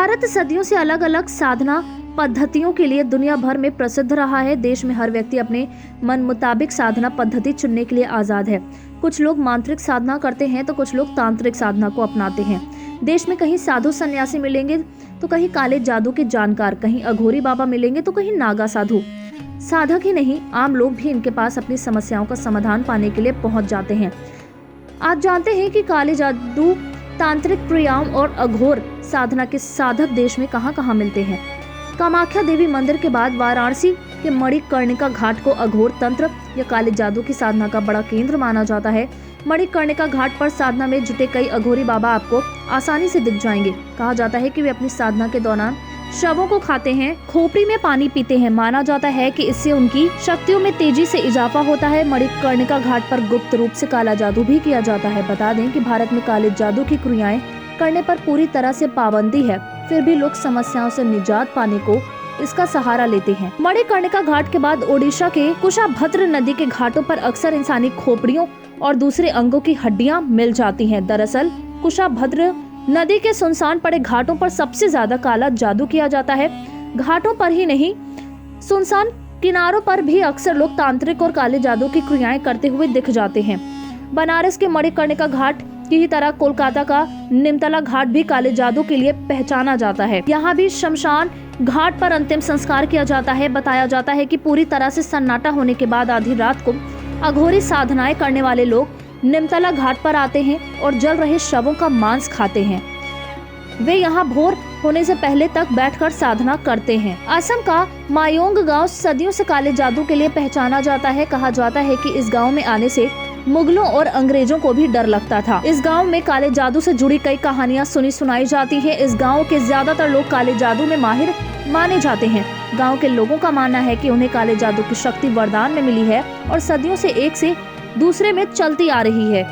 भारत सदियों से अलग अलग साधना पद्धतियों के लिए दुनिया भर में प्रसिद्ध रहा है। देश में हर व्यक्ति अपने मन मुताबिक साधना पद्धति चुनने के लिए आजाद है। कुछ लोग मांत्रिक साधना करते हैं तो कुछ लोग तांत्रिक साधना को अपनाते हैं। देश में कहीं साधु सन्यासी मिलेंगे तो कहीं काले जादू के जानकार, कहीं अघोरी बाबा मिलेंगे तो कहीं नागा साधु। साधक ही नहीं, आम लोग भी इनके पास अपनी समस्याओं का समाधान पाने के लिए पहुंच जाते हैं। आज जानते हैं कि काले जादू, तांत्रिक क्रियाओं और अघोर साधना के साधक देश में कहां-कहां मिलते हैं। कामाख्या देवी मंदिर के बाद वाराणसी के मणिकर्णिका घाट को अघोर तंत्र या काले जादू की साधना का बड़ा केंद्र माना जाता है। मणिकर्णिका घाट पर साधना में जुटे कई अघोरी बाबा आपको आसानी से दिख जाएंगे। कहा जाता है कि वे अपनी साधना के दौरान शवों को खाते हैं, खोपड़ी में पानी पीते हैं। माना जाता है कि इससे उनकी शक्तियों में तेजी से इजाफा होता है। मणिकर्णिका घाट पर गुप्त रूप से काला जादू भी किया जाता है। बता दें कि भारत में काले जादू की क्रियाएं करने पर पूरी तरह से पाबंदी है, फिर भी लोग समस्याओं से निजात पाने को इसका सहारा लेते हैं। मणिकर्णिका घाट के बाद ओडिशा के कुशाभद्र नदी के घाटों पर अक्सर इंसानी खोपड़ियों और दूसरे अंगों की हड्डियां मिल जाती हैं। दरअसल कुशाभद्र नदी के सुनसान पड़े घाटों पर सबसे ज्यादा काला जादू किया जाता है। घाटों पर ही नहीं, सुनसान किनारों पर भी अक्सर लोग तांत्रिक और काले जादू की क्रियाएं करते हुए दिख जाते हैं। बनारस के मणिकर्णिका घाट की ही तरह कोलकाता का निमतला घाट भी काले जादू के लिए पहचाना जाता है। यहाँ भी शमशान घाट पर अंतिम संस्कार किया जाता है। बताया जाता है कि पूरी तरह से सन्नाटा होने के बाद आधी रात को अघोरी साधनाएं करने वाले लोग निमतला घाट पर आते हैं और जल रहे शवों का मांस खाते हैं। वे यहाँ भोर होने से पहले तक बैठकर साधना करते हैं। असम का मायोंग गांव सदियों से काले जादू के लिए पहचाना जाता है। कहा जाता है कि इस गांव में आने से मुगलों और अंग्रेजों को भी डर लगता था। इस गांव में काले जादू से जुड़ी कई कहानियां सुनाई जाती हैं। इस गांव के ज्यादातर लोग काले जादू में माहिर माने जाते हैं। गांव के लोगों का मानना है कि उन्हें काले जादू की शक्ति वरदान में मिली है और सदियों से एक से दूसरे में चलती आ रही है।